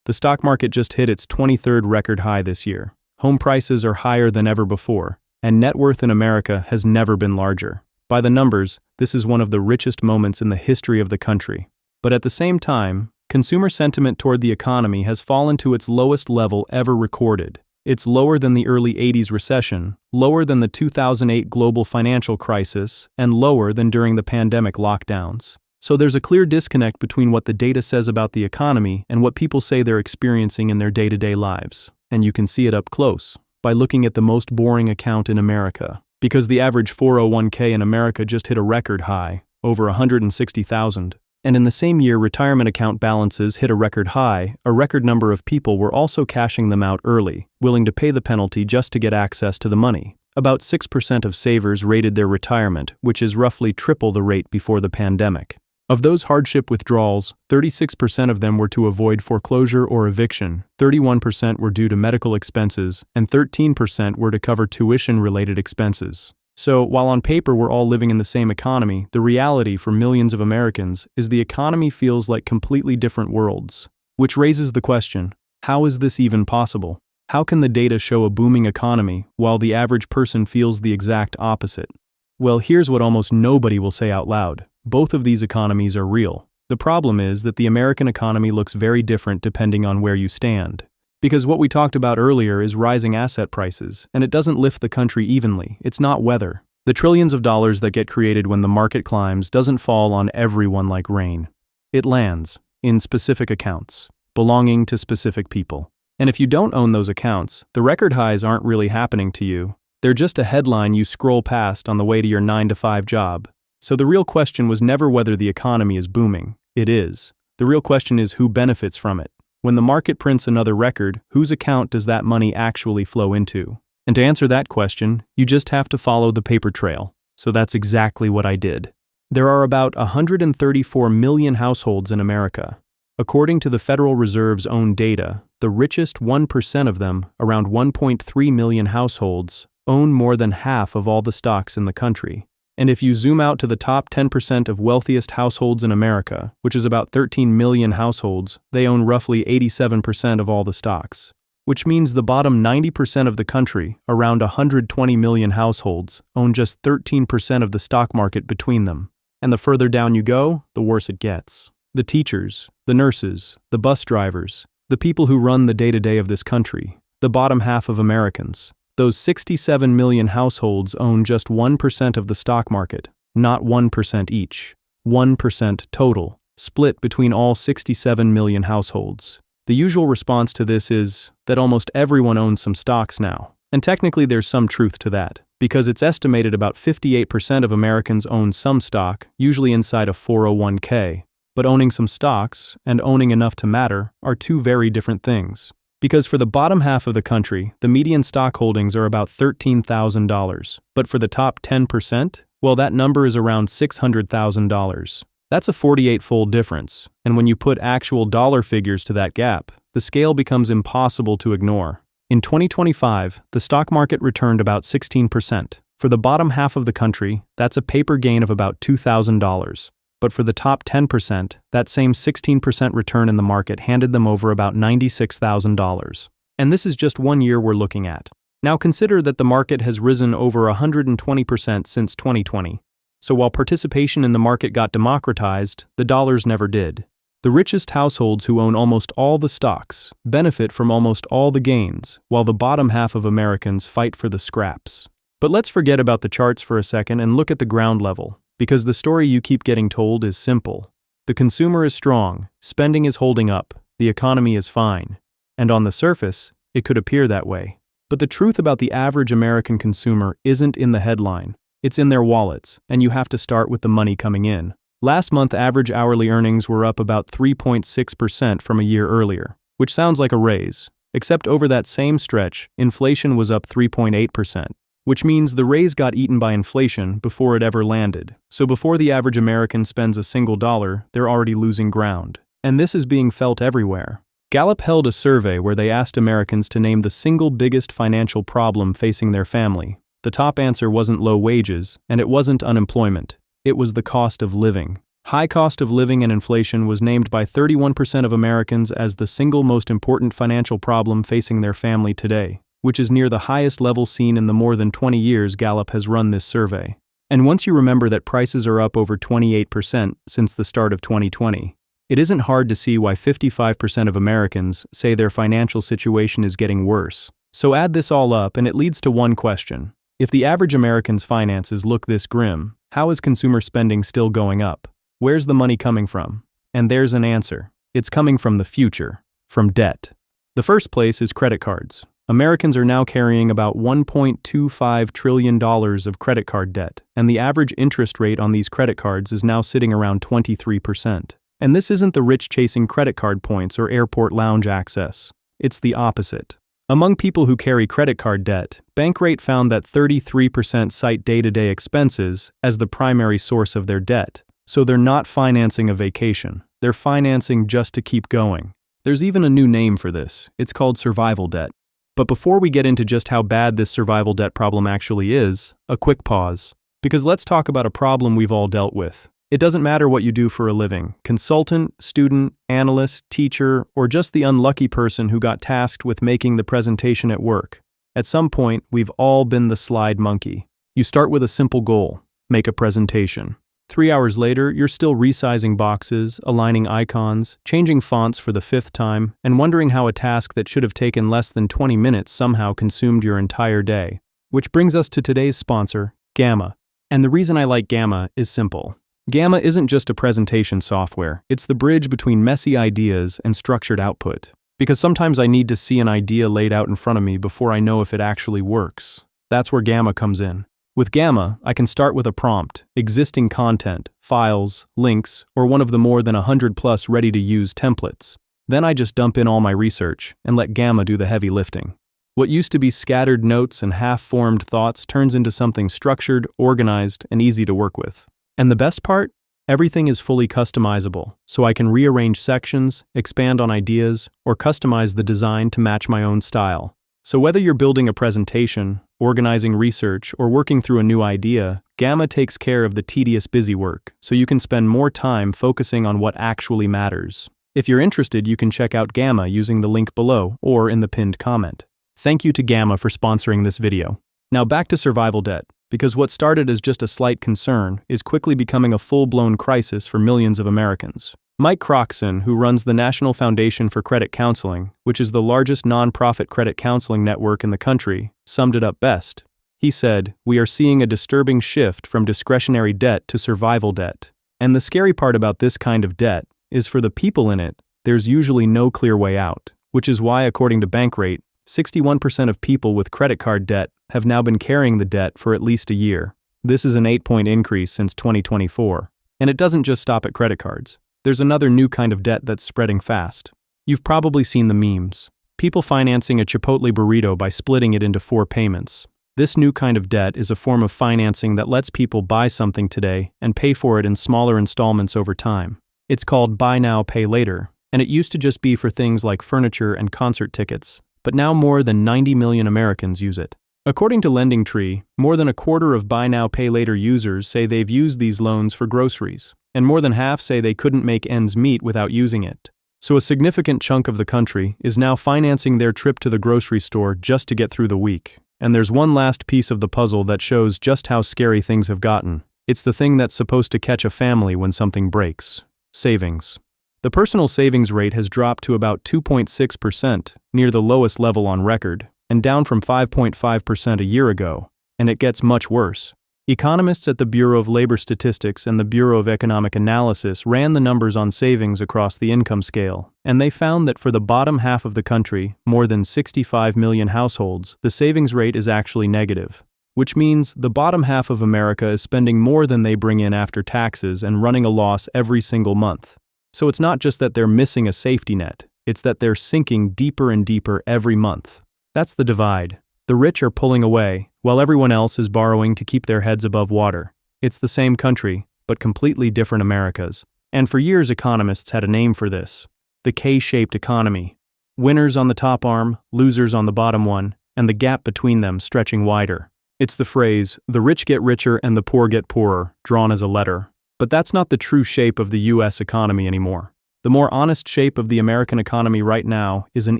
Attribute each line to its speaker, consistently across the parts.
Speaker 1: The stock market just hit its 23rd record high this year. Home prices are higher than ever before, and net worth in America has never been larger. By the numbers, this is one of the richest moments in the history of the country. But at the same time, consumer sentiment toward the economy has fallen to its lowest level ever recorded. It's lower than the early 80s recession, lower than the 2008 global financial crisis, and lower than during the pandemic lockdowns. So there's a clear disconnect between what the data says about the economy and what people say they're experiencing in their day-to-day lives. And you can see it up close by looking at the most boring account in America. Because the average 401k in America just hit a record high, over 160,000. And in the same year, retirement account balances hit a record high. A record number of people were also cashing them out early, willing to pay the penalty just to get access to the money. About 6% of savers rated their retirement, which is roughly triple the rate before the pandemic. Of those hardship withdrawals, 36% of them were to avoid foreclosure or eviction, 31% were due to medical expenses, and 13% were to cover tuition-related expenses. So, while on paper we're all living in the same economy, the reality for millions of Americans is the economy feels like completely different worlds. Which raises the question, how is this even possible? How can the data show a booming economy while the average person feels the exact opposite? Well, here's what almost nobody will say out loud. Both of these economies are real. The problem is that the American economy looks very different depending on where you stand. Because what we talked about earlier is rising asset prices, and it doesn't lift the country evenly. It's not weather. The trillions of dollars that get created when the market climbs doesn't fall on everyone like rain. It lands in specific accounts, belonging to specific people. And if you don't own those accounts, the record highs aren't really happening to you. They're just a headline you scroll past on the way to your 9-to-5 job. So the real question was never whether the economy is booming. It is. The real question is who benefits from it. When the market prints another record, whose account does that money actually flow into? And to answer that question, you just have to follow the paper trail. So that's exactly what I did. There are about 134 million households in America. According to the Federal Reserve's own data, the richest 1% of them, around 1.3 million households, own more than half of all the stocks in the country. And if you zoom out to the top 10% of wealthiest households in America, which is about 13 million households, they own roughly 87% of all the stocks. Which means the bottom 90% of the country, around 120 million households, own just 13% of the stock market between them. And the further down you go, the worse it gets. The teachers, the nurses, the bus drivers, the people who run the day-to-day of this country, the bottom half of Americans. Those 67 million households own just 1% of the stock market, not 1% each. 1% total, split between all 67 million households. The usual response to this is that almost everyone owns some stocks now. And technically there's some truth to that, because it's estimated about 58% of Americans own some stock, usually inside a 401k. But owning some stocks and owning enough to matter are two very different things. Because for the bottom half of the country, the median stock holdings are about $13,000. But for the top 10%, well, that number is around $600,000. That's a 48-fold difference. And when you put actual dollar figures to that gap, the scale becomes impossible to ignore. In 2025, the stock market returned about 16%. For the bottom half of the country, that's a paper gain of about $2,000. But for the top 10%, that same 16% return in the market handed them over about $96,000. And this is just 1 year we're looking at. Now consider that the market has risen over 120% since 2020. So while participation in the market got democratized, the dollars never did. The richest households who own almost all the stocks benefit from almost all the gains, while the bottom half of Americans fight for the scraps. But let's forget about the charts for a second and look at the ground level. Because the story you keep getting told is simple. The consumer is strong, spending is holding up, the economy is fine. And on the surface, it could appear that way. But the truth about the average American consumer isn't in the headline. It's in their wallets, and you have to start with the money coming in. Last month, average hourly earnings were up about 3.6% from a year earlier, which sounds like a raise. Except over that same stretch, inflation was up 3.8%. Which means the raise got eaten by inflation before it ever landed. So before the average American spends a single dollar, they're already losing ground. And this is being felt everywhere. Gallup held a survey where they asked Americans to name the single biggest financial problem facing their family. The top answer wasn't low wages, and it wasn't unemployment. It was the cost of living. High cost of living and inflation was named by 31% of Americans as the single most important financial problem facing their family today, which is near the highest level seen in the more than 20 years Gallup has run this survey. And once you remember that prices are up over 28% since the start of 2020, it isn't hard to see why 55% of Americans say their financial situation is getting worse. So add this all up and it leads to one question. If the average American's finances look this grim, how is consumer spending still going up? Where's the money coming from? And there's an answer. It's coming from the future, from debt. The first place is credit cards. Americans are now carrying about $1.25 trillion of credit card debt, and the average interest rate on these credit cards is now sitting around 23%. And this isn't the rich chasing credit card points or airport lounge access. It's the opposite. Among people who carry credit card debt, Bankrate found that 33% cite day-to-day expenses as the primary source of their debt. So they're not financing a vacation. They're financing just to keep going. There's even a new name for this. It's called survival debt. But before we get into just how bad this survival debt problem actually is, a quick pause. Because let's talk about a problem we've all dealt with. It doesn't matter what you do for a living, consultant, student, analyst, teacher, or just the unlucky person who got tasked with making the presentation at work. At some point, we've all been the slide monkey. You start with a simple goal, make a presentation. 3 hours later, you're still resizing boxes, aligning icons, changing fonts for the 5th time, and wondering how a task that should have taken less than 20 minutes somehow consumed your entire day. Which brings us to today's sponsor, Gamma. And the reason I like Gamma is simple. Gamma isn't just a presentation software, it's the bridge between messy ideas and structured output. Because sometimes I need to see an idea laid out in front of me before I know if it actually works. That's where Gamma comes in. With Gamma, I can start with a prompt, existing content, files, links, or one of the more than 100+ ready-to-use templates. Then I just dump in all my research and let Gamma do the heavy lifting. What used to be scattered notes and half-formed thoughts turns into something structured, organized, and easy to work with. And the best part? Everything is fully customizable, so I can rearrange sections, expand on ideas, or customize the design to match my own style. So whether you're building a presentation, organizing research, or working through a new idea, Gamma takes care of the tedious busy work, so you can spend more time focusing on what actually matters. If you're interested, you can check out Gamma using the link below or in the pinned comment. Thank you to Gamma for sponsoring this video. Now back to survival debt, because what started as just a slight concern is quickly becoming a full-blown crisis for millions of Americans. Mike Croxson, who runs the National Foundation for Credit Counseling, which is the largest nonprofit credit counseling network in the country, summed it up best. He said, "We are seeing a disturbing shift from discretionary debt to survival debt. And the scary part about this kind of debt is for the people in it, there's usually no clear way out, which is why, according to Bankrate, 61% of people with credit card debt have now been carrying the debt for at least a year. This is an 8-point increase since 2024. And it doesn't just stop at credit cards. There's another new kind of debt that's spreading fast. You've probably seen the memes. People financing a Chipotle burrito by splitting it into 4 payments. This new kind of debt is a form of financing that lets people buy something today and pay for it in smaller installments over time. It's called buy now, pay later, and it used to just be for things like furniture and concert tickets, but now more than 90 million Americans use it. According to LendingTree, more than a quarter of buy now, pay later users say they've used these loans for groceries, and more than half say they couldn't make ends meet without using it. So a significant chunk of the country is now financing their trip to the grocery store just to get through the week. And there's one last piece of the puzzle that shows just how scary things have gotten. It's the thing that's supposed to catch a family when something breaks. Savings. The personal savings rate has dropped to about 2.6%, near the lowest level on record, and down from 5.5% a year ago. And it gets much worse. Economists at the Bureau of Labor Statistics and the Bureau of Economic Analysis ran the numbers on savings across the income scale, and they found that for the bottom half of the country, more than 65 million households, the savings rate is actually negative. Which means the bottom half of America is spending more than they bring in after taxes and running a loss every single month. So it's not just that they're missing a safety net, it's that they're sinking deeper and deeper every month. That's the divide. The rich are pulling away, while everyone else is borrowing to keep their heads above water. It's the same country, but completely different Americas. And for years economists had a name for this. The K-shaped economy. Winners on the top arm, losers on the bottom one, and the gap between them stretching wider. It's the phrase, the rich get richer and the poor get poorer, drawn as a letter. But that's not the true shape of the US economy anymore. The more honest shape of the American economy right now is an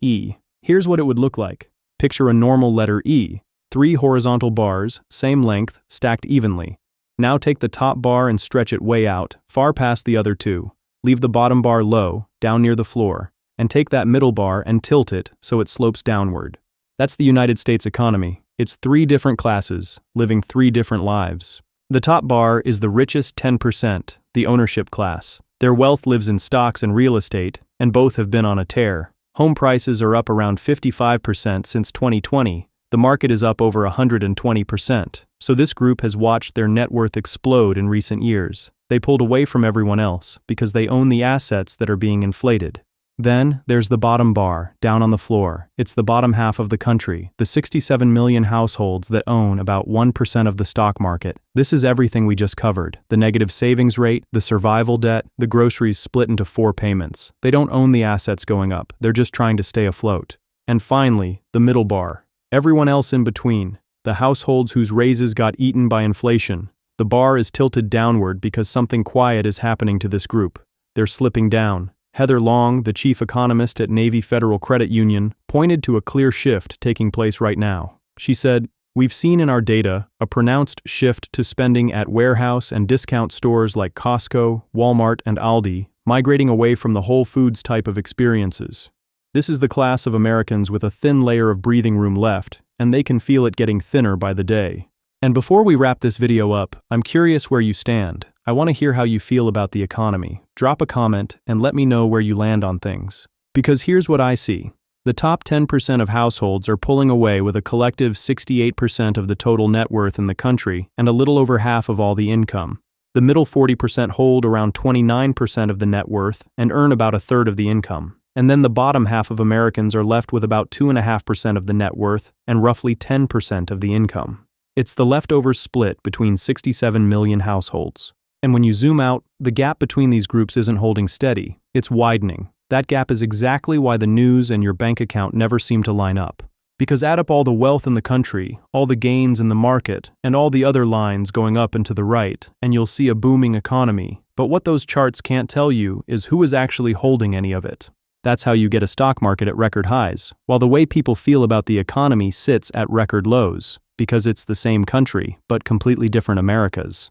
Speaker 1: E. Here's what it would look like. Picture a normal letter E. 3 horizontal bars, same length, stacked evenly. Now take the top bar and stretch it way out, far past the other two. Leave the bottom bar low, down near the floor, and take that middle bar and tilt it so it slopes downward. That's the United States economy. It's 3 different classes, living 3 different lives. The top bar is the richest 10%, the ownership class. Their wealth lives in stocks and real estate, and both have been on a tear. Home prices are up around 55% since 2020. The market is up over 120%. So this group has watched their net worth explode in recent years. They pulled away from everyone else because they own the assets that are being inflated. Then, there's the bottom bar, down on the floor. It's the bottom half of the country, the 67 million households that own about 1% of the stock market. This is everything we just covered. The negative savings rate, the survival debt, the groceries split into 4 payments. They don't own the assets going up, they're just trying to stay afloat. And finally, the middle bar. Everyone else in between. The households whose raises got eaten by inflation. The bar is tilted downward because something quiet is happening to this group. They're slipping down. Heather Long, the chief economist at Navy Federal Credit Union, pointed to a clear shift taking place right now. She said, "We've seen in our data a pronounced shift to spending at warehouse and discount stores like Costco, Walmart, and Aldi, migrating away from the Whole Foods type of experiences. This is the class of Americans with a thin layer of breathing room left, and they can feel it getting thinner by the day." And before we wrap this video up, I'm curious where you stand. I want to hear how you feel about the economy. Drop a comment and let me know where you land on things. Because here's what I see. The top 10% of households are pulling away with a collective 68% of the total net worth in the country and a little over half of all the income. The middle 40% hold around 29% of the net worth and earn about a third of the income. And then the bottom half of Americans are left with about 2.5% of the net worth and roughly 10% of the income. It's the leftover split between 67 million households. And when you zoom out, the gap between these groups isn't holding steady, it's widening. That gap is exactly why the news and your bank account never seem to line up. Because add up all the wealth in the country, all the gains in the market, and all the other lines going up and to the right, and you'll see a booming economy. But what those charts can't tell you is who is actually holding any of it. That's how you get a stock market at record highs, while the way people feel about the economy sits at record lows, because it's the same country, but completely different Americas.